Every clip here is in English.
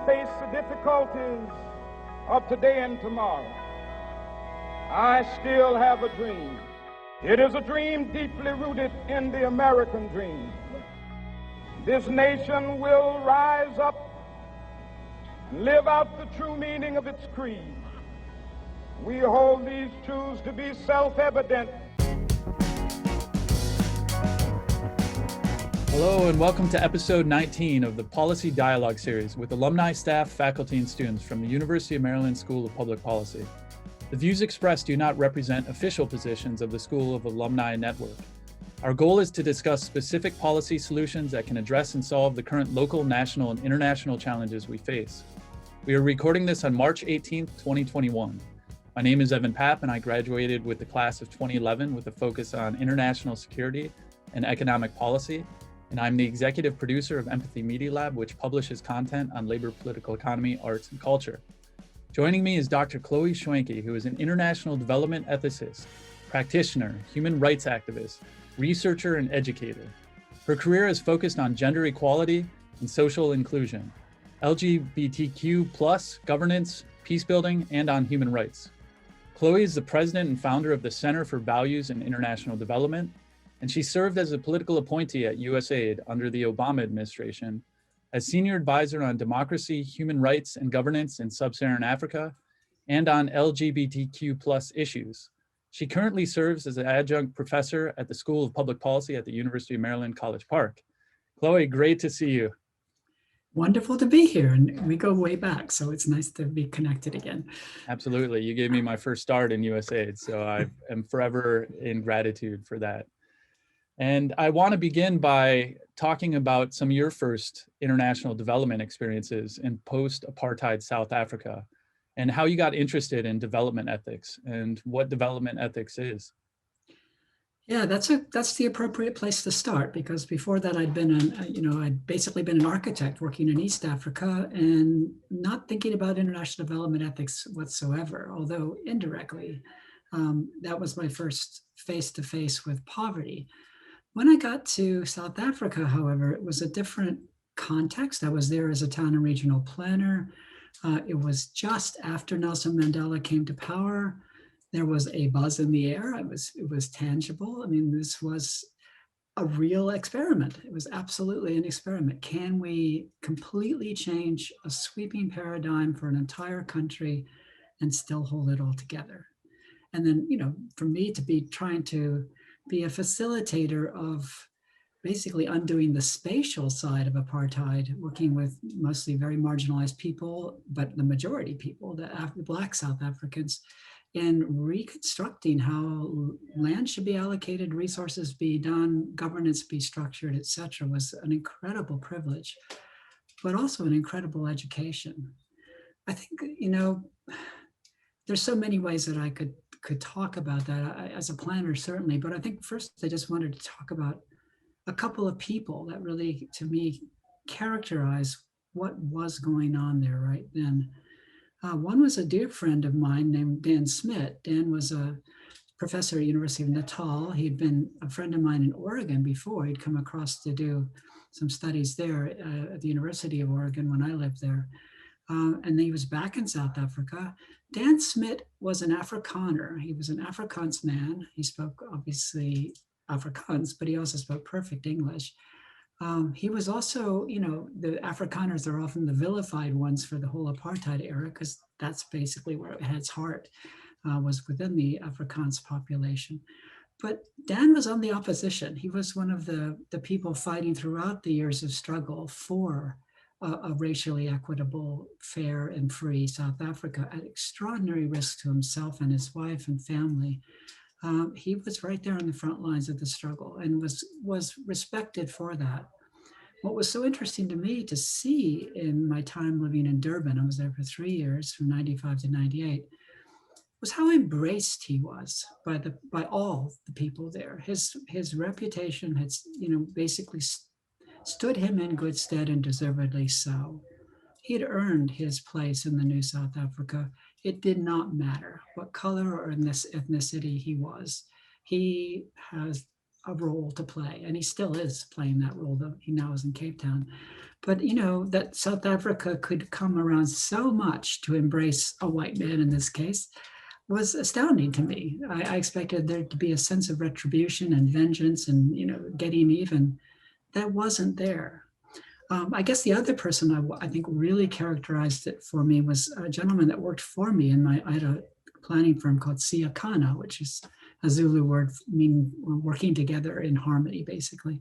face the difficulties of today and tomorrow, I still have a dream. It is a dream deeply rooted in the American dream. This nation will rise up and live out the true meaning of its creed. We hold these truths to be self-evident. Hello and welcome to episode 19 of the Policy Dialogue series with alumni, staff, faculty, and students from the University of Maryland School of Public Policy. The views expressed do not represent official positions of the School of Alumni Network. Our goal is to discuss specific policy solutions that can address and solve the current local, national, and international challenges we face. We are recording this on March 18th, 2021. My name is Evan Papp, and I graduated with the class of 2011 with a focus on international security and economic policy. And I'm the executive producer of Empathy Media Lab, which publishes content on labor, political economy, arts, and culture. Joining me is Dr. Chloe Schwenke, who is an international development ethicist, practitioner, human rights activist, researcher, and educator. Her career is focused on gender equality and social inclusion, LGBTQ+ governance, peacebuilding, and on human rights. Chloe is the president and founder of the Center for Values and International Development, and she served as a political appointee at USAID under the Obama administration as senior advisor on democracy, human rights, and governance in sub-Saharan Africa and on LGBTQ+ issues. She currently serves as an adjunct professor at the School of Public Policy at the University of Maryland, College Park. Chloe, great to see you. Wonderful to be here, and we go way back, so it's nice to be connected again. Absolutely. You gave me my first start in USAID, so I am forever in gratitude for that. And I want to begin by talking about some of your first international development experiences in post-apartheid South Africa and how you got interested in development ethics and what development ethics is. Yeah, that's the appropriate place to start, because before that I'd basically been an architect working in East Africa and not thinking about international development ethics whatsoever, although indirectly. That was my first face-to-face with poverty. When I got to South Africa, however, it was a different context. I was there as a town and regional planner. It was just after Nelson Mandela came to power. There was a buzz in the air. It was tangible. I mean, this was a real experiment. It was absolutely an experiment. Can we completely change a sweeping paradigm for an entire country and still hold it all together? And then, for me to be trying to be a facilitator of basically undoing the spatial side of apartheid, working with mostly very marginalized people, but the majority people, the Black South Africans, in reconstructing how land should be allocated, resources be done, governance be structured, et cetera, was an incredible privilege, but also an incredible education. I think, there's so many ways that I could talk about that as a planner, certainly, but I think first I just wanted to talk about a couple of people that really, to me, characterize what was going on there right then. One was a dear friend of mine named Dan Smith. Dan was a professor at University of Natal. He'd been a friend of mine in Oregon before. He'd come across to do some studies there at the University of Oregon when I lived there. And he was back in South Africa. Dan Smith was an Afrikaner. He was an Afrikaans man. He spoke, obviously, Afrikaans, but he also spoke perfect English. He was also, the Afrikaners are often the vilified ones for the whole apartheid era, because that's basically where it had its heart, was within the Afrikaans population. But Dan was on the opposition. He was one of the people fighting throughout the years of struggle for a racially equitable, fair, and free South Africa at extraordinary risk to himself and his wife and family. He was right there on the front lines of the struggle and was respected for that. What was so interesting to me to see in my time living in Durban, I was there for 3 years, from 95 to 98, was how embraced he was by all the people there. His reputation had, basically stood him in good stead, and deservedly so. He had earned his place in the new South Africa. It did not matter what color or ethnicity he was. He has a role to play, and he still is playing that role, though he now is in Cape Town. But that South Africa could come around so much to embrace a white man in this case was astounding to me. I expected there to be a sense of retribution and vengeance and getting even. That wasn't there. I guess the other person I think really characterized it for me was a gentleman that worked for me I had a planning firm called Siakana, which is a Zulu word meaning working together in harmony, basically.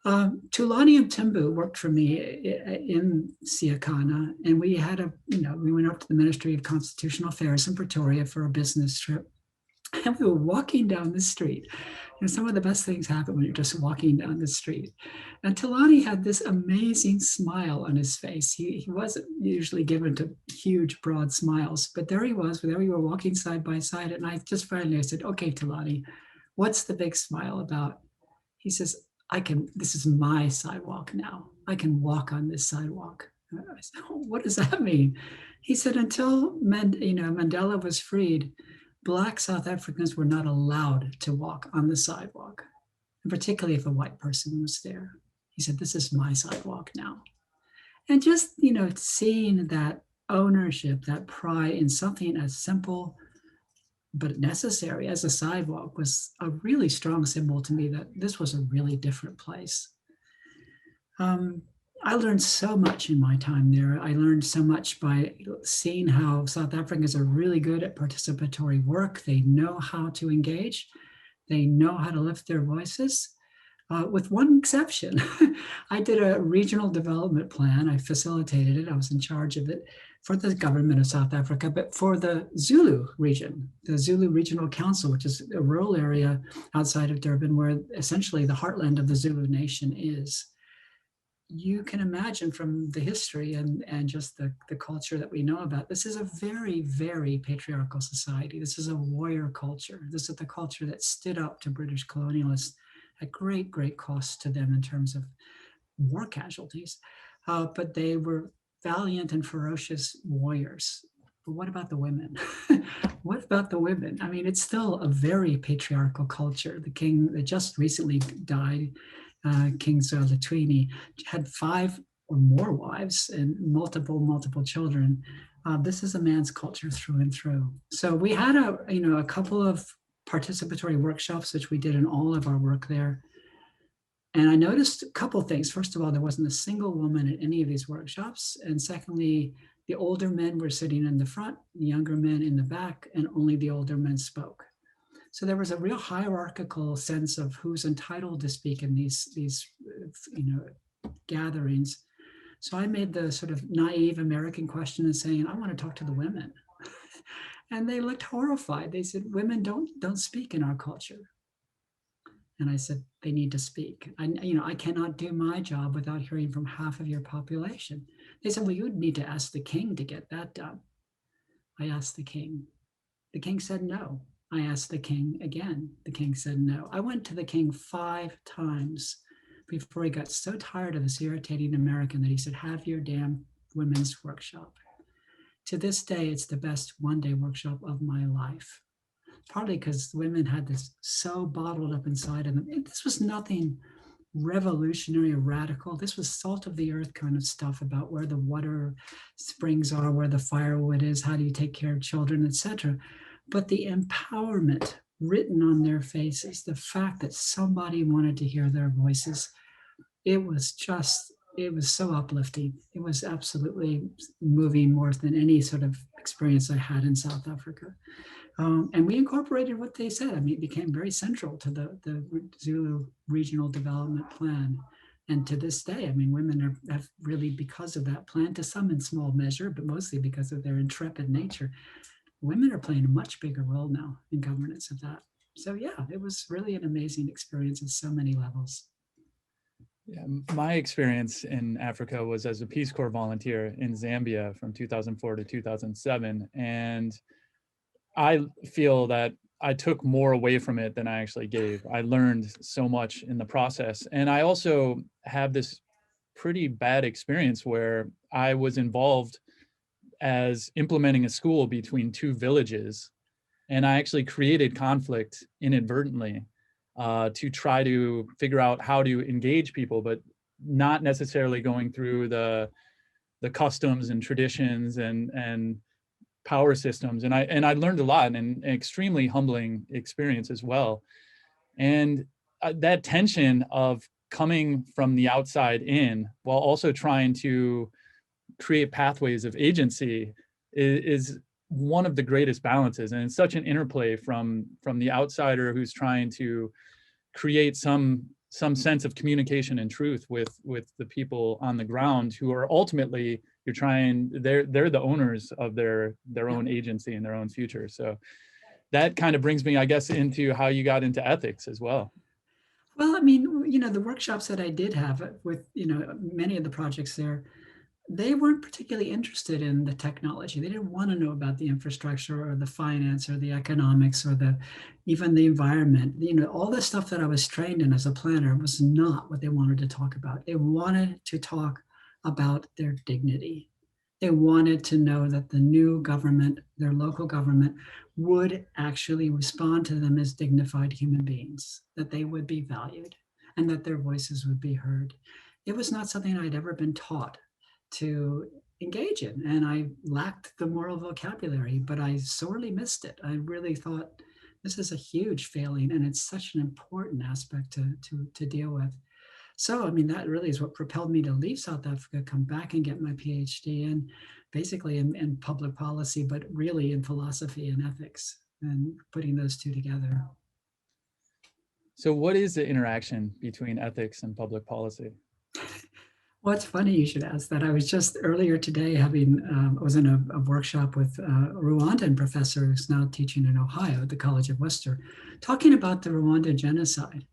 Tulani Mtimbu worked for me in Siakana, and we had we went up to the Ministry of Constitutional Affairs in Pretoria for a business trip. And we were walking down the street. Some of the best things happen when you're just walking down the street. And Tulani had this amazing smile on his face. He wasn't usually given to huge, broad smiles, but there he was. There we were walking side by side. And I said, okay, Tulani, what's the big smile about? He says, this is my sidewalk now. I can walk on this sidewalk. I said, oh, what does that mean? He said, until Mandela was freed, Black South Africans were not allowed to walk on the sidewalk, and particularly if a white person was there. He said, this is my sidewalk now. And just, seeing that ownership, that pride in something as simple but necessary as a sidewalk was a really strong symbol to me that this was a really different place. I learned so much in my time there. I learned so much by seeing how South Africans are really good at participatory work. They know how to engage. They know how to lift their voices, with one exception. I did a regional development plan. I facilitated it. I was in charge of it for the government of South Africa, but for the Zulu region, the Zulu Regional Council, which is a rural area outside of Durban where essentially the heartland of the Zulu nation is. You can imagine from the history and just the culture that we know about, this is a very, very patriarchal society. This is a warrior culture. This is the culture that stood up to British colonialists at great, great cost to them in terms of war casualties. But they were valiant and ferocious warriors. But what about the women? What about the women? I mean, it's still a very patriarchal culture. The king that just recently died, King Zwelithini, had 5 or more wives and multiple children. This is a man's culture through and through. So we had a couple of participatory workshops, which we did in all of our work there. And I noticed a couple of things. First of all, there wasn't a single woman at any of these workshops. And secondly, the older men were sitting in the front, the younger men in the back, and only the older men spoke. So there was a real hierarchical sense of who's entitled to speak in these gatherings. So I made the sort of naive American question and saying, I want to talk to the women. And they looked horrified. They said, women don't speak in our culture. And I said, they need to speak. I cannot do my job without hearing from half of your population. They said, well, you would need to ask the king to get that done. I asked the king. The king said no. I asked the king again. The king said no. I went to the king 5 times before he got so tired of this irritating American that he said, have your damn women's workshop. To this day, it's the best one-day workshop of my life. Partly because women had this so bottled up inside of them. This was nothing revolutionary or radical. This was salt of the earth kind of stuff about where the water springs are, where the firewood is, how do you take care of children, etc. But the empowerment written on their faces, the fact that somebody wanted to hear their voices, it was so uplifting. It was absolutely moving more than any sort of experience I had in South Africa. And we incorporated what they said. I mean, it became very central to the Zulu Regional Development Plan. And to this day, I mean, women have really, because of that plan, to some in small measure, but mostly because of their intrepid nature, women are playing a much bigger role now in governance of that. So yeah, it was really an amazing experience at so many levels. Yeah, my experience in Africa was as a Peace Corps volunteer in Zambia from 2004 to 2007. And I feel that I took more away from it than I actually gave. I learned so much in the process. And I also have this pretty bad experience where I was involved as implementing a school between 2 villages. And I actually created conflict inadvertently to try to figure out how to engage people, but not necessarily going through the customs and traditions and power systems. And I learned a lot, and an extremely humbling experience as well. And that tension of coming from the outside in while also trying to create pathways of agency is one of the greatest balances. And it's such an interplay from the outsider who's trying to create some sense of communication and truth with the people on the ground who are ultimately they're the owners of their own agency and their own future. So that kind of brings me, I guess, into how you got into ethics as well. Well, I mean, you know, the workshops that I did have with, you know, many of the projects there, they weren't particularly interested in the technology. They didn't want to know about the infrastructure or the finance or the economics or even the environment. You know, all the stuff that I was trained in as a planner was not what they wanted to talk about. They wanted to talk about their dignity. They wanted to know that the new government, their local government, would actually respond to them as dignified human beings, that they would be valued and that their voices would be heard. It was not something I'd ever been taught to engage in, and I lacked the moral vocabulary, but I sorely missed it. I really thought this is a huge failing, and it's such an important aspect to deal with. So, I mean, that really is what propelled me to leave South Africa, come back and get my PhD in basically in public policy, but really in philosophy and ethics, and putting those two together. So what is the interaction between ethics and public policy? Well, it's funny you should ask that. I was just earlier today I was in a workshop with a Rwandan professor who's now teaching in Ohio at the College of Worcester, talking about the Rwandan genocide.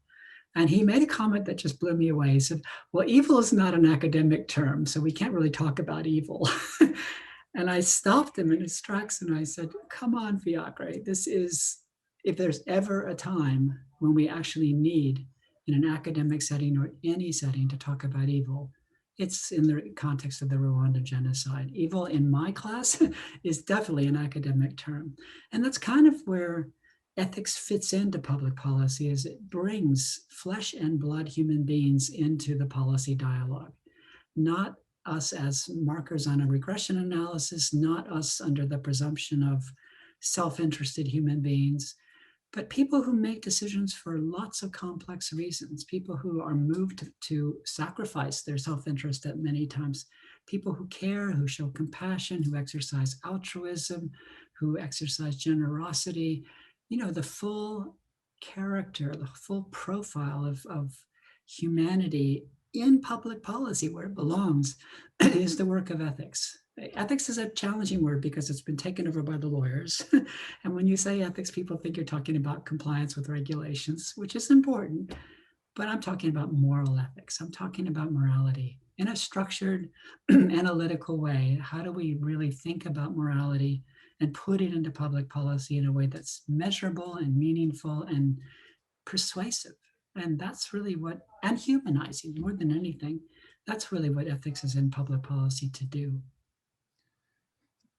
And he made a comment that just blew me away. He said, well, evil is not an academic term, so we can't really talk about evil. And I stopped him in his tracks and I said, come on, Fiacre, this is, if there's ever a time when we actually need, in an academic setting or any setting, to talk about evil, it's in the context of the Rwandan genocide. Evil in my class is definitely an academic term. And that's kind of where ethics fits into public policy, is it brings flesh and blood human beings into the policy dialogue, not us as markers on a regression analysis, not us under the presumption of self-interested human beings, but people who make decisions for lots of complex reasons, people who are moved to sacrifice their self-interest at many times, people who care, who show compassion, who exercise altruism, who exercise generosity. You know, the full character, the full profile of humanity in public policy, where it belongs, is the work of ethics. Ethics is a challenging word because it's been taken over by the lawyers. And when you say ethics, people think you're talking about compliance with regulations, which is important, but I'm talking about moral ethics. I'm talking about morality in a structured, analytical way. How do we really think about morality and put it into public policy in a way that's measurable and meaningful and persuasive? And that's really and humanizing more than anything, that's really what ethics is in public policy to do.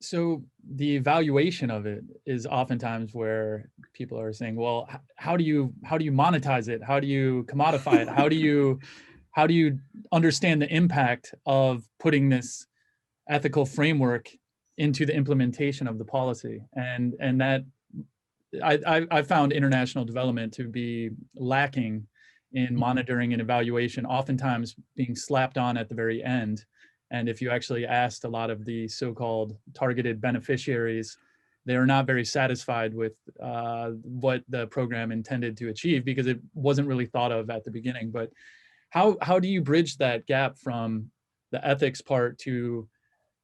So the evaluation of it is oftentimes where people are saying, well, how do you monetize it? How do you commodify it? How do you understand the impact of putting this ethical framework into the implementation of the policy? And that I found international development to be lacking in monitoring and evaluation, oftentimes being slapped on at the very end. And if you actually asked a lot of the so-called targeted beneficiaries, they are not very satisfied with what the program intended to achieve because it wasn't really thought of at the beginning. But how do you bridge that gap from the ethics part to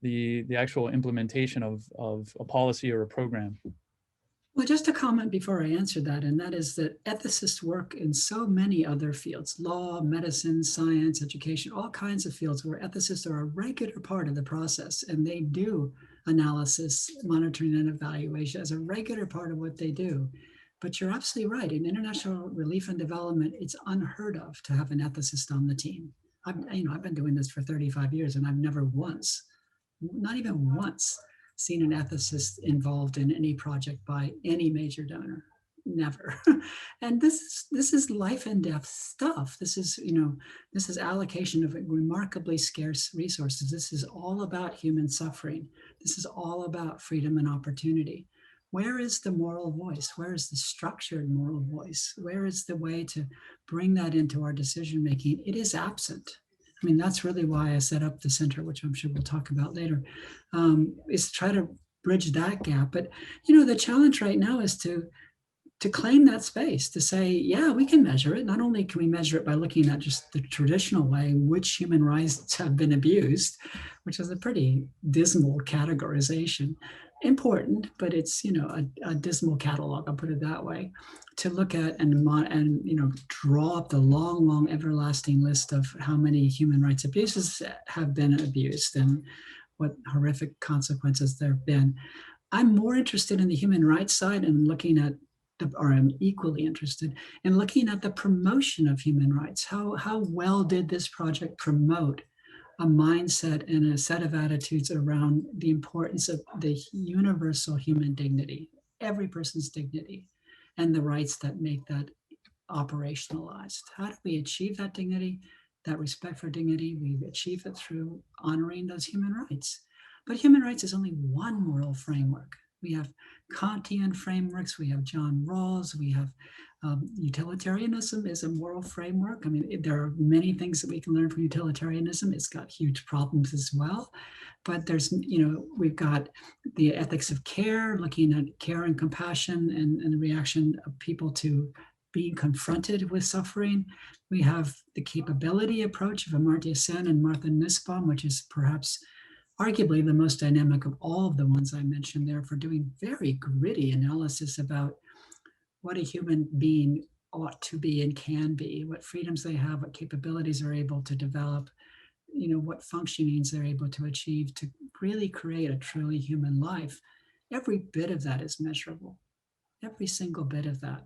the actual implementation of a policy or a program? Well, just a comment before I answer that, and that is that ethicists work in so many other fields, law, medicine, science, education, all kinds of fields where ethicists are a regular part of the process, and they do analysis, monitoring, and evaluation as a regular part of what they do. But you're absolutely right. In international relief and development, it's unheard of to have an ethicist on the team. I've been doing this for 35 years, and I've never once, not even once, seen an ethicist involved in any project by any major donor. never. And this is life and death stuff. This is, this is allocation of remarkably scarce resources. This is all about human suffering. This is all about freedom and opportunity. Where is the moral voice? Where is the structured moral voice? Where is the way to bring that into our decision making? It is absent. I mean, that's really why I set up the center, which I'm sure we'll talk about later, is to try to bridge that gap. But, the challenge right now is to claim that space, to say, yeah, we can measure it. Not only can we measure it by looking at just the traditional way, which human rights have been abused, which is a pretty dismal categorization. Important, but it's, a dismal catalog, I'll put it that way, to look at and draw up the long everlasting list of how many human rights abuses have been abused and what horrific consequences there have been. I'm more interested in the human rights side and looking at, or I'm equally interested in looking at the promotion of human rights. How well did this project promote a mindset and a set of attitudes around the importance of the universal human dignity, every person's dignity, and the rights that make that operationalized? How do we achieve that dignity, that respect for dignity? We achieve it through honoring those human rights. But human rights is only one moral framework. We have Kantian frameworks, we have John Rawls, we have utilitarianism is a moral framework. I mean, there are many things that we can learn from utilitarianism. It's got huge problems as well. But there's, we've got the ethics of care, looking at care and compassion and the reaction of people to being confronted with suffering. We have the capability approach of Amartya Sen and Martha Nussbaum, which is perhaps arguably the most dynamic of all of the ones I mentioned there, for doing very gritty analysis about what a human being ought to be and can be, what freedoms they have, what capabilities they're able to develop, what functionings they're able to achieve to really create a truly human life. Every bit of that is measurable, every single bit of that.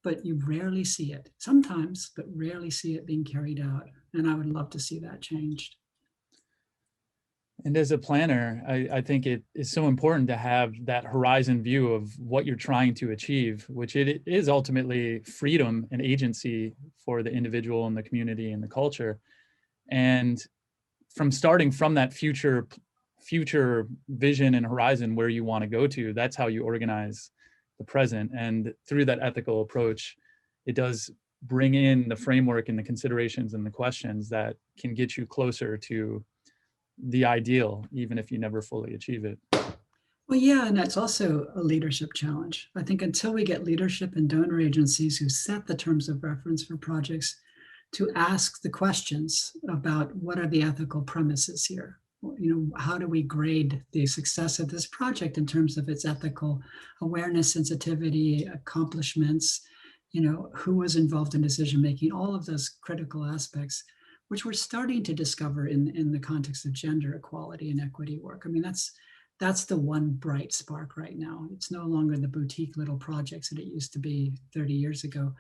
But you rarely see it, sometimes, but rarely see it being carried out. And I would love to see that changed. And as a planner, I think it is so important to have that horizon view of what you're trying to achieve, which it is ultimately freedom and agency for the individual and the community and the culture. And from starting from that future vision and horizon where you want to go to, that's how you organize the present. And through that ethical approach, it does bring in the framework and the considerations and the questions that can get you closer to the ideal, even if you never fully achieve it. Well, yeah, and that's also a leadership challenge. I think until we get leadership and donor agencies who set the terms of reference for projects to ask the questions about what are the ethical premises here? How do we grade the success of this project in terms of its ethical awareness, sensitivity, accomplishments, who was involved in decision-making, all of those critical aspects, which we're starting to discover in the context of gender equality and equity work. I mean, that's the one bright spark right now. It's no longer the boutique little projects that it used to be 30 years ago.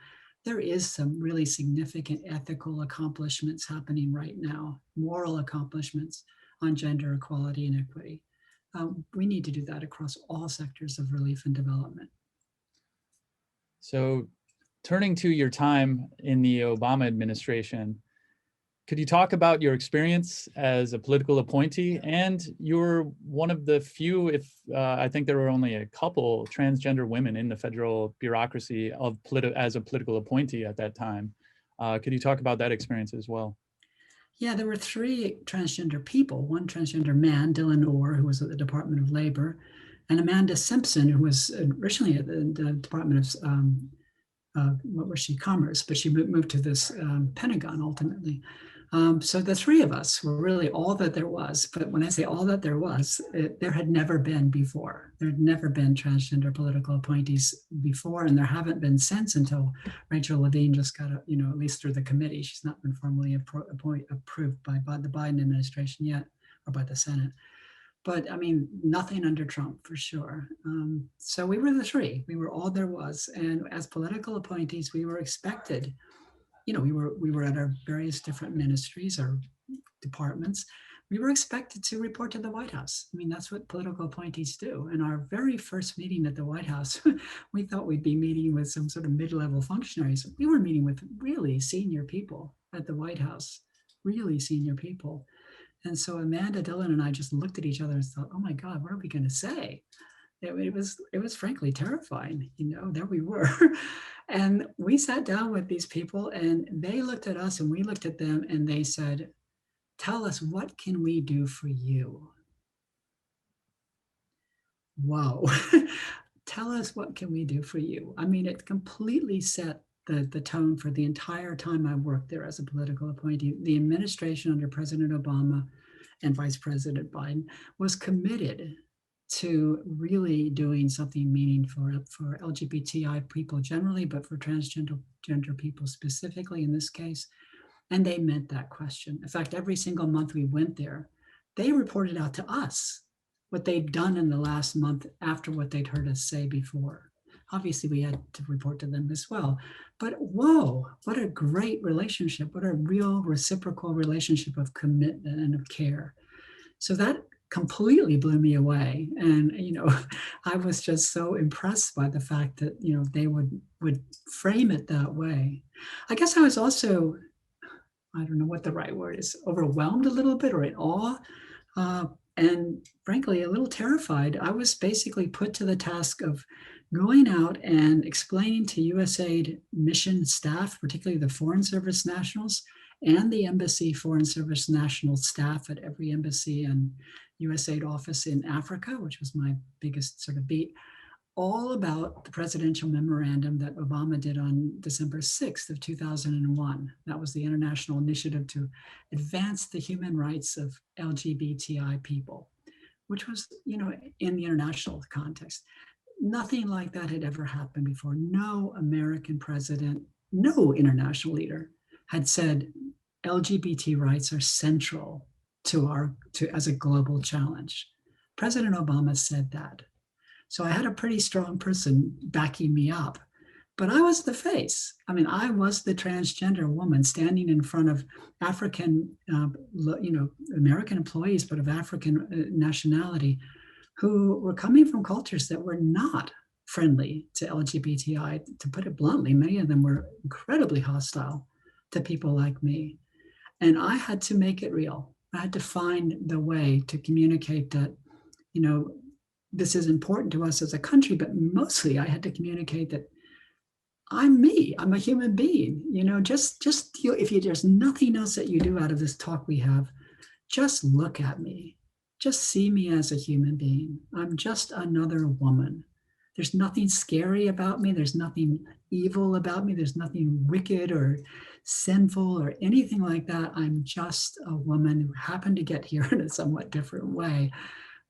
There is some really significant ethical accomplishments happening right now, moral accomplishments on gender equality and equity. We need to do that across all sectors of relief and development. So turning to your time in the Obama administration, could you talk about your experience as a political appointee? And you're one of the few, I think there were only a couple transgender women in the federal bureaucracy as a political appointee at that time. Could you talk about that experience as well? Yeah, there were 3 transgender people, one transgender man, Dylan Orr, who was at the Department of Labor, and Amanda Simpson, who was originally at the Department of Commerce, but she moved to this Pentagon ultimately. So the 3 of us were really all that there was. But when I say all that there was, there had never been before. There had never been transgender political appointees before, and there haven't been since until Rachel Levine just got, at least through the committee. She's not been formally approved by the Biden administration yet, or by the Senate. But I mean, nothing under Trump for sure. So we were the 3. We were all there was. And as political appointees, we were expected. We were at our various different ministries or departments. we were expected to report to the White House. I mean, that's what political appointees do. And our very first meeting at the White House, we thought we'd be meeting with some sort of mid-level functionaries. We were meeting with really senior people at the White House, really senior people. And so Amanda Dillon and I just looked at each other and thought, oh my God, what are we going to say? It was frankly terrifying. There we were. And we sat down with these people and they looked at us and we looked at them and they said, tell us, what can we do for you? Whoa. Tell us, what can we do for you? I mean, it completely set the tone for the entire time I worked there as a political appointee. The administration under President Obama and Vice President Biden was committed to really doing something meaningful for LGBTI people generally, but for transgender people specifically in this case. And they meant that question. In fact, every single month we went there, they reported out to us what they'd done in the last month after what they'd heard us say before. Obviously, we had to report to them as well. But whoa, what a great relationship. What a real reciprocal relationship of commitment and of care. So that completely blew me away. And, I was just so impressed by the fact that, they would frame it that way. I guess I was also, I don't know what the right word is, overwhelmed a little bit or in awe. And frankly, a little terrified. I was basically put to the task of going out and explaining to USAID mission staff, particularly the Foreign Service nationals and the embassy Foreign Service national staff at every embassy and USAID office in Africa, which was my biggest sort of beat, all about the presidential memorandum that Obama did on December 6th of 2001. That was the international initiative to advance the human rights of LGBTI people, which was, in the international context. Nothing like that had ever happened before. No American president, no international leader had said LGBT rights are central to as a global challenge. President Obama said that. So I had a pretty strong person backing me up, but I was the face. I mean, I was the transgender woman standing in front of African, American employees, but of African nationality, who were coming from cultures that were not friendly to LGBTI. To put it bluntly, many of them were incredibly hostile to people like me. And I had to make it real. I had to find the way to communicate that, this is important to us as a country, but mostly I had to communicate that I'm me, I'm a human being, just if there's nothing else that you do out of this talk we have, just look at me, just see me as a human being. I'm just another woman. There's nothing scary about me. There's nothing evil about me. There's nothing wicked or sinful or anything like that. I'm just a woman who happened to get here in a somewhat different way.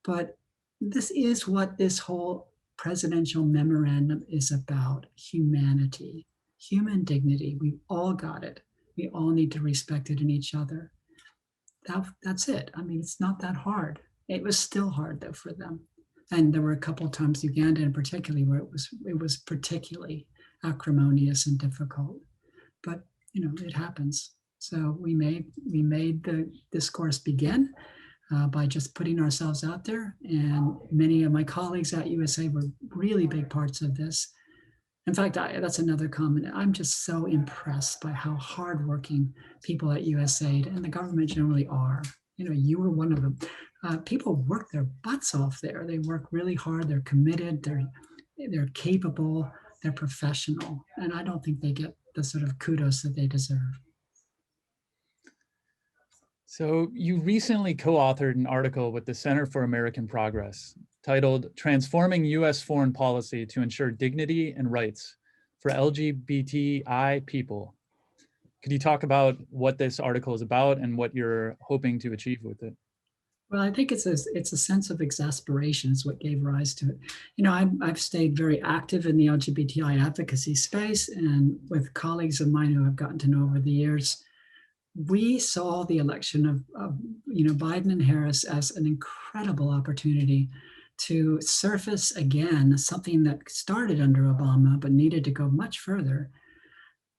But this is what this whole presidential memorandum is about: humanity, human dignity. We've all got it. We all need to respect it in each other. That's it. I mean, it's not that hard. It was still hard though for them. And there were a couple of times, Uganda in particular, where it was particularly acrimonious and difficult. But it happens. So we made the discourse begin by just putting ourselves out there. And many of my colleagues at USAID were really big parts of this. In fact, that's another comment. I'm just so impressed by how hardworking people at USAID and the government generally are. You were one of them. People work their butts off there. They work really hard. They're committed. They're capable. They're professional. And I don't think they get the sort of kudos that they deserve. So you recently co-authored an article with the Center for American Progress titled "Transforming U.S. Foreign Policy to Ensure Dignity and Rights for LGBTI People." Could you talk about what this article is about and what you're hoping to achieve with it? Well, I think it's a sense of exasperation is what gave rise to it. I've stayed very active in the LGBTI advocacy space, and with colleagues of mine who I've gotten to know over the years, we saw the election of Biden and Harris as an incredible opportunity to surface again something that started under Obama but needed to go much further,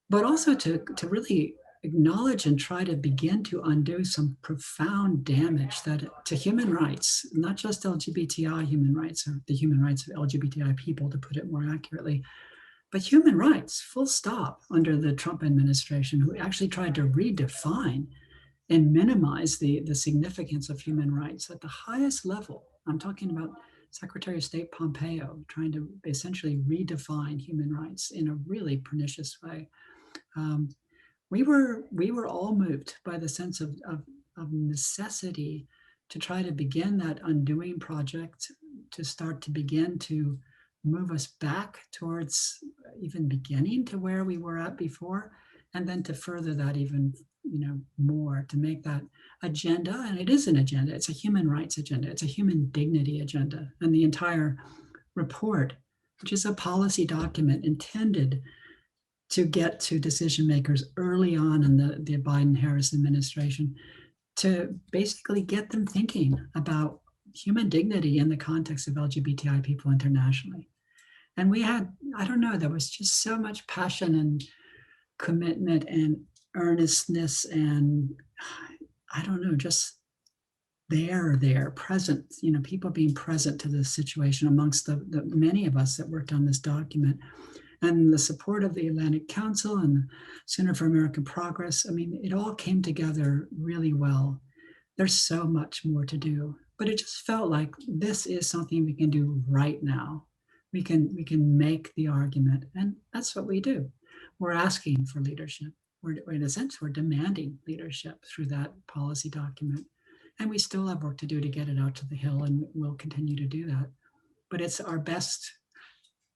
but also to really acknowledge and try to begin to undo some profound damage to human rights, not just LGBTI human rights or the human rights of LGBTI people, to put it more accurately, but human rights, full stop, under the Trump administration, who actually tried to redefine and minimize the significance of human rights at the highest level. I'm talking about Secretary of State Pompeo trying to essentially redefine human rights in a really pernicious way. We were all moved by the sense of necessity to try to begin that undoing project, to start to begin to move us back towards even beginning to where we were at before, and then to further that even more, to make that agenda, and it is an agenda, it's a human rights agenda, it's a human dignity agenda. And the entire report, which is a policy document intended to get to decision makers early on in the Biden-Harris administration, to basically get them thinking about human dignity in the context of LGBTI people internationally. And we had, I don't know, there was just so much passion and commitment and earnestness and, I don't know, just there, present, people being present to this situation amongst the many of us that worked on this document. And the support of the Atlantic Council and the Center for American Progress. I mean, it all came together really well. There's so much more to do, but it just felt like this is something we can do right now. We can make the argument, and that's what we do. We're asking for leadership. In a sense, we're demanding leadership through that policy document. And we still have work to do to get it out to the Hill, and we'll continue to do that. But it's our best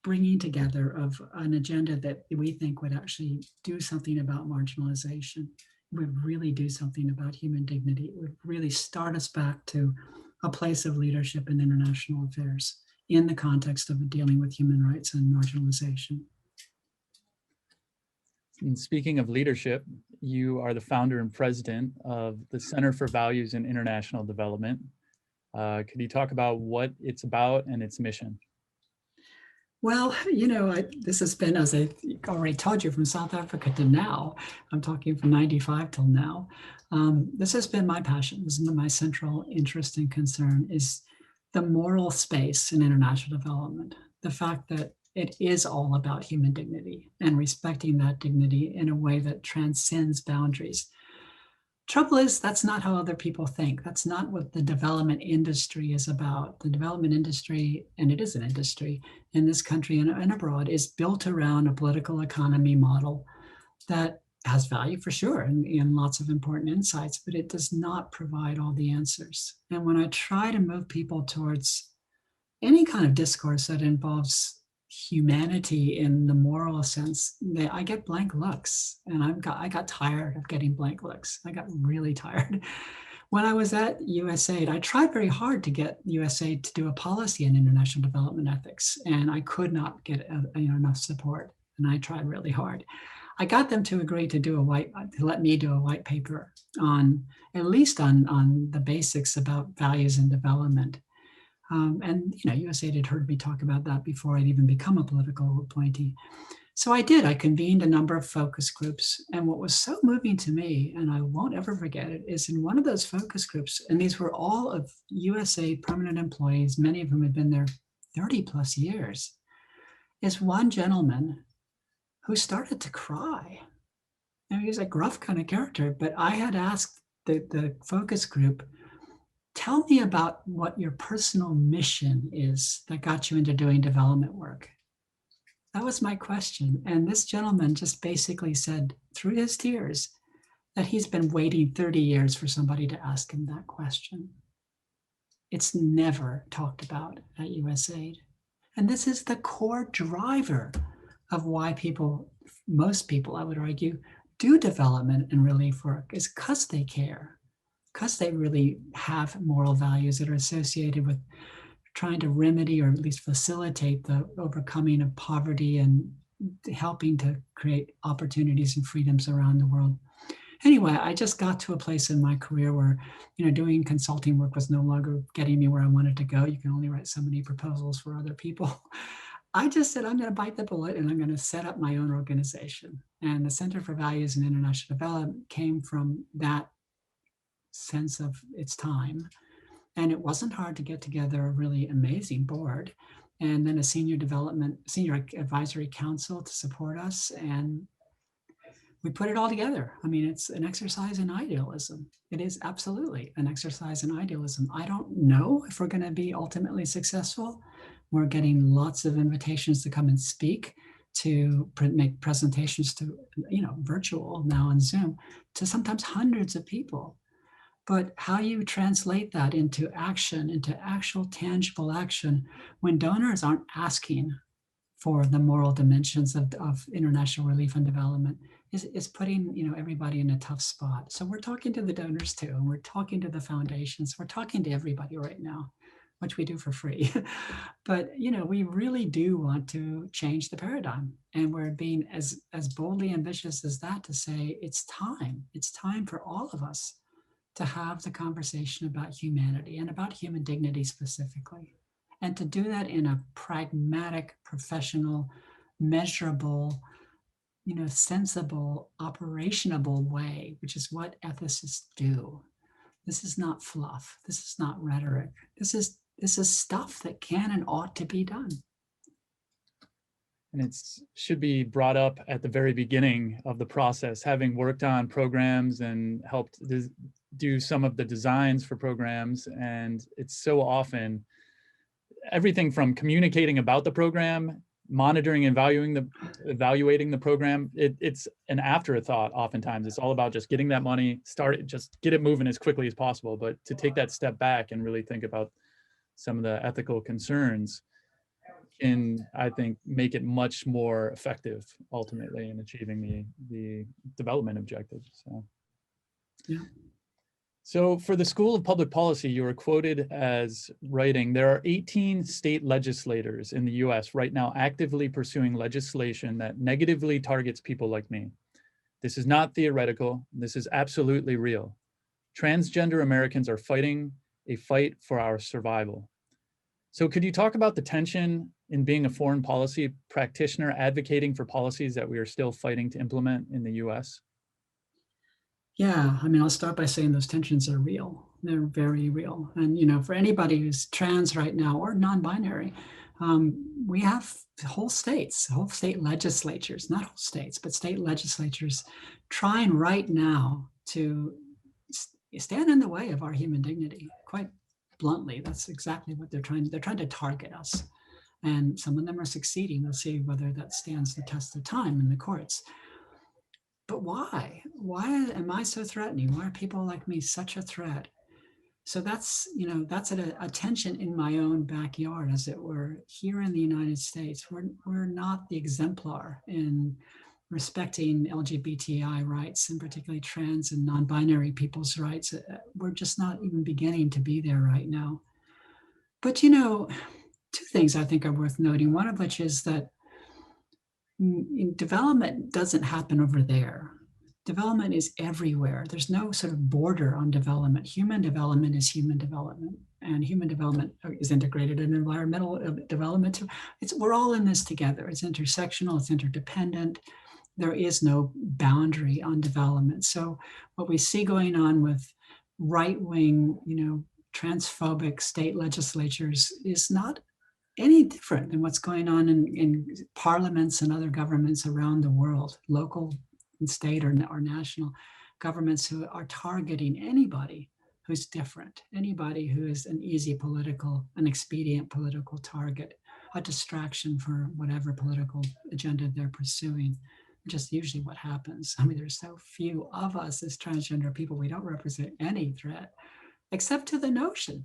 bringing together of an agenda that we think would actually do something about marginalization, would really do something about human dignity, would really start us back to a place of leadership in international affairs in the context of dealing with human rights and marginalization. And speaking of leadership, you are the founder and president of the Center for Values in International Development. Could you talk about what it's about and its mission? Well, this has been, as I already told you, from South Africa to now. I'm talking from 95 till now. This has been my passion. This is my central interest and concern, is the moral space in international development. The fact that it is all about human dignity and respecting that dignity in a way that transcends boundaries. Trouble is, that's not how other people think. That's not what the development industry is about. The development industry, and it is an industry in this country and abroad, is built around a political economy model that has value for sure and lots of important insights, but it does not provide all the answers. And when I try to move people towards any kind of discourse that involves humanity in the moral sense, I get blank looks, and I got tired of getting blank looks. I got really tired. When I was at USAID, I tried very hard to get USAID to do a policy in international development ethics, and I could not get enough support, and I tried really hard. I got them to agree to let me do a white paper on, at least on the basics about values and development. And USAID had heard me talk about that before I'd even become a political appointee. So I did. I convened a number of focus groups. And what was so moving to me, and I won't ever forget it, is in one of those focus groups, and these were all of USAID permanent employees, many of whom had been there 30 plus years, is one gentleman who started to cry. And he was a gruff kind of character, but I had asked the focus group, tell me about what your personal mission is that got you into doing development work. That was my question. And this gentleman just basically said through his tears that he's been waiting 30 years for somebody to ask him that question. It's never talked about at USAID. And this is the core driver of why most people, I would argue, do development and relief work, is because they care. Because they really have moral values that are associated with trying to remedy or at least facilitate the overcoming of poverty and helping to create opportunities and freedoms around the world. Anyway, I just got to a place in my career where, doing consulting work was no longer getting me where I wanted to go. You can only write so many proposals for other people. I just said, I'm going to bite the bullet and I'm going to set up my own organization. And the Center for Values and International Development came from that sense of its time. And it wasn't hard to get together a really amazing board and then a senior advisory council to support us. And we put it all together. I mean, it's an exercise in idealism. It is absolutely an exercise in idealism. I don't know if we're going to be ultimately successful. We're getting lots of invitations to come and speak, to make presentations to, virtual now on Zoom, to sometimes hundreds of people. But how you translate that into action, into actual tangible action, when donors aren't asking for the moral dimensions of international relief and development, is putting everybody in a tough spot. So we're talking to the donors too, and we're talking to the foundations. We're talking to everybody right now, which we do for free. But we really do want to change the paradigm, and we're being as boldly ambitious as that to say it's time. It's time for all of us to have the conversation about humanity and about human dignity specifically, and to do that in a pragmatic, professional, measurable, sensible, operationable way, which is what ethicists do. This is not fluff. This is not rhetoric. This is stuff that can and ought to be done. And it should be brought up at the very beginning of the process, having worked on programs and helped do some of the designs for programs. And it's so often everything from communicating about the program, monitoring and evaluating the program, it's an afterthought oftentimes. It's all about just getting that money, just get it moving as quickly as possible. But to take that step back and really think about some of the ethical concerns can, I think, make it much more effective ultimately in achieving the development objectives. So, yeah. So for the School of Public Policy, you were quoted as writing, there are 18 state legislators in the US right now actively pursuing legislation that negatively targets people like me. This is not theoretical. This is absolutely real. Transgender Americans are fighting a fight for our survival. So could you talk about the tension in being a foreign policy practitioner advocating for policies that we are still fighting to implement in the US? Yeah, I mean, I'll start by saying those tensions are real. They're very real. And, for anybody who's trans right now or non-binary, we have whole state legislatures, not whole states, but state legislatures trying right now to stand in the way of our human dignity. Quite bluntly, that's exactly what they're trying to target us. And some of them are succeeding. We'll see whether that stands the test of time in the courts. But why? Why am I so threatening? Why are people like me such a threat? So that's a tension in my own backyard, as it were. Here in the United States, we're not the exemplar in respecting LGBTI rights, and particularly trans and non-binary people's rights. We're just not even beginning to be there right now. But, two things I think are worth noting, one of which is that development doesn't happen over there. Development is everywhere. There's no sort of border on development. Human development is human development, and human development is integrated in environmental development. We're all in this together. It's intersectional, it's interdependent. There is no boundary on development. So what we see going on with right-wing, transphobic state legislatures is not any different than what's going on in parliaments and other governments around the world, local and state or national governments who are targeting anybody who's different, anybody who is an expedient political target, a distraction for whatever political agenda they're pursuing, which is usually what happens. I mean, there's so few of us as transgender people, we don't represent any threat, except to the notion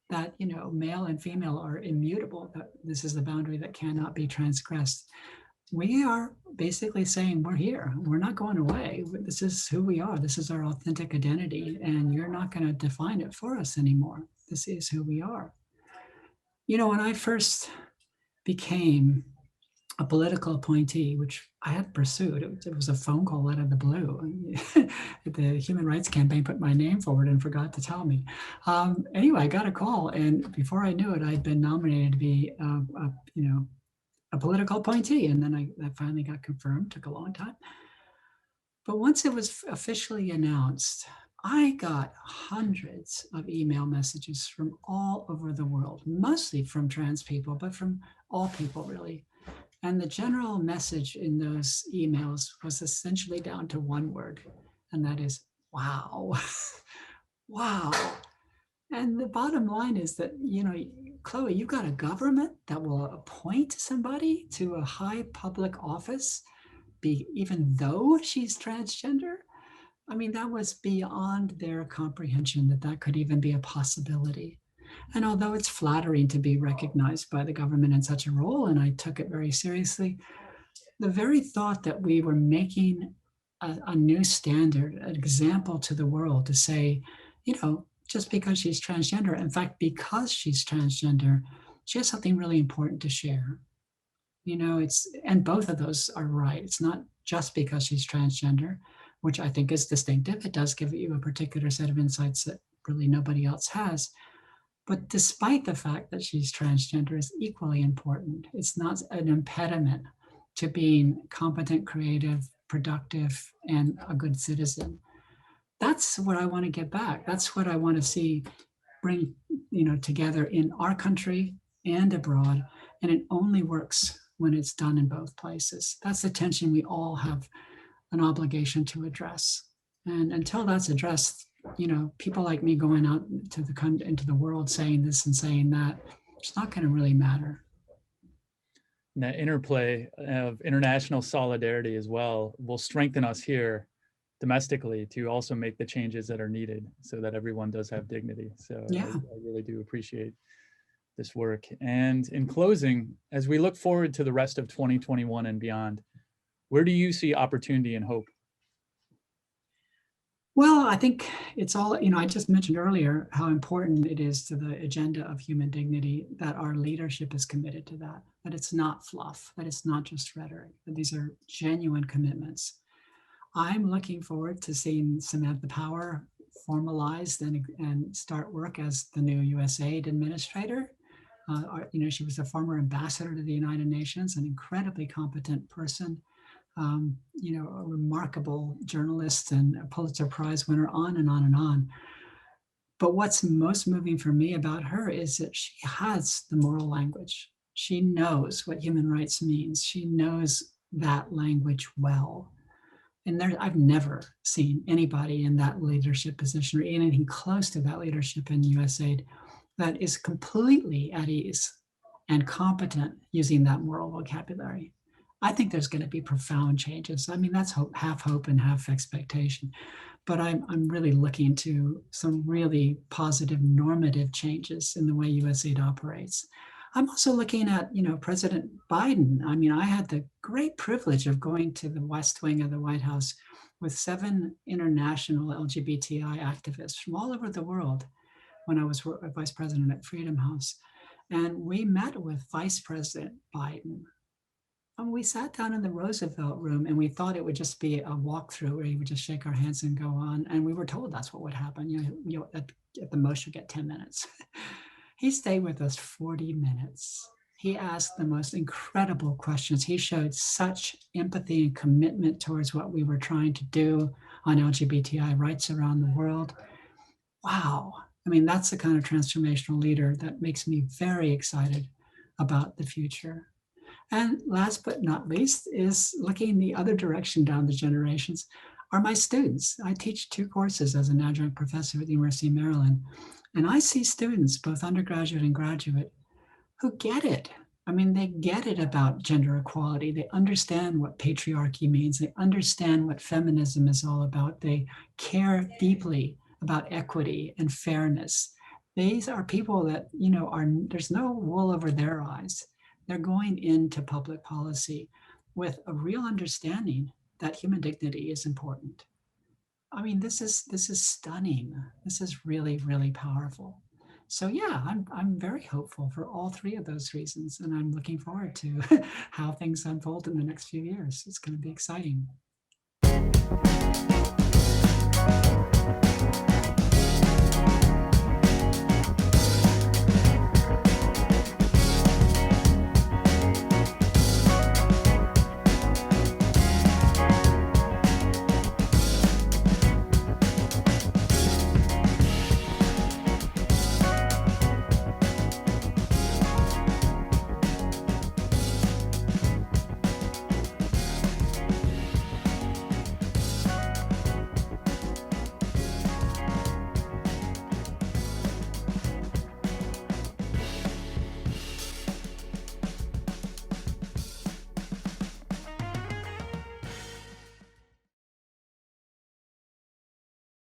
that, male and female are immutable, that this is the boundary that cannot be transgressed. We are basically saying we're here. We're not going away. This is who we are. This is our authentic identity, and you're not going to define it for us anymore. This is who we are. When I first became a political appointee, which I had pursued, it was a phone call out of the blue. The Human Rights Campaign put my name forward and forgot to tell me. Anyway, I got a call, and before I knew it, I'd been nominated to be a political appointee. And then that finally got confirmed, took a long time. But once it was officially announced, I got hundreds of email messages from all over the world, mostly from trans people, but from all people really. And the general message in those emails was essentially down to one word, and that is, wow, wow. And the bottom line is that, Chloe, you've got a government that will appoint somebody to a high public office, even though she's transgender. I mean, that was beyond their comprehension that could even be a possibility. And although it's flattering to be recognized by the government in such a role, and I took it very seriously, the very thought that we were making a new standard, an example to the world to say, just because she's transgender, in fact, because she's transgender, she has something really important to share. And both of those are right. It's not just because she's transgender, which I think is distinctive. It does give you a particular set of insights that really nobody else has. But despite the fact that she's transgender is equally important. It's not an impediment to being competent, creative, productive, and a good citizen. That's what I want to get back. That's what I want to see bring, together in our country and abroad. And it only works when it's done in both places. That's the tension we all have an obligation to address. And until that's addressed, people like me going out into the world saying this and saying that, it's not going to really matter. And that interplay of international solidarity as well will strengthen us here domestically to also make the changes that are needed so that everyone does have dignity. So yeah. I really do appreciate this work. And in closing, as we look forward to the rest of 2021 and beyond, where do you see opportunity and hope? Well, I think it's all, I just mentioned earlier how important it is to the agenda of human dignity that our leadership is committed to that it's not fluff, that it's not just rhetoric, that these are genuine commitments. I'm looking forward to seeing Samantha Power formalized and start work as the new USAID administrator. She was a former ambassador to the United Nations, an incredibly competent person, a remarkable journalist and a Pulitzer Prize winner, on and on and on. But what's most moving for me about her is that she has the moral language. She knows what human rights means. She knows that language well. And I've never seen anybody in that leadership position or anything close to that leadership in USAID that is completely at ease and competent using that moral vocabulary. I think there's going to be profound changes. I mean, that's half hope and half expectation. But I'm really looking to some really positive normative changes in the way USAID operates. I'm also looking at, President Biden. I mean, I had the great privilege of going to the West Wing of the White House with 7 international LGBTI activists from all over the world when I was vice president at Freedom House. And we met with Vice President Biden. And we sat down in the Roosevelt room and we thought it would just be a walkthrough where he would just shake our hands and go on. And we were told that's what would happen. At the most you get 10 minutes. He stayed with us 40 minutes. He asked the most incredible questions. He showed such empathy and commitment towards what we were trying to do on LGBTI rights around the world. Wow. I mean, that's the kind of transformational leader that makes me very excited about the future. And last but not least is looking the other direction down the generations are my students. I teach 2 courses as an adjunct professor at the University of Maryland. And I see students, both undergraduate and graduate, who get it. I mean, they get it about gender equality. They understand what patriarchy means. They understand what feminism is all about. They care deeply about equity and fairness. These are people that, there's no wool over their eyes. They're going into public policy with a real understanding that human dignity is important. I mean, this is stunning. This is really, really powerful. So yeah, I'm very hopeful for all 3 of those reasons, and I'm looking forward to how things unfold in the next few years. It's going to be exciting.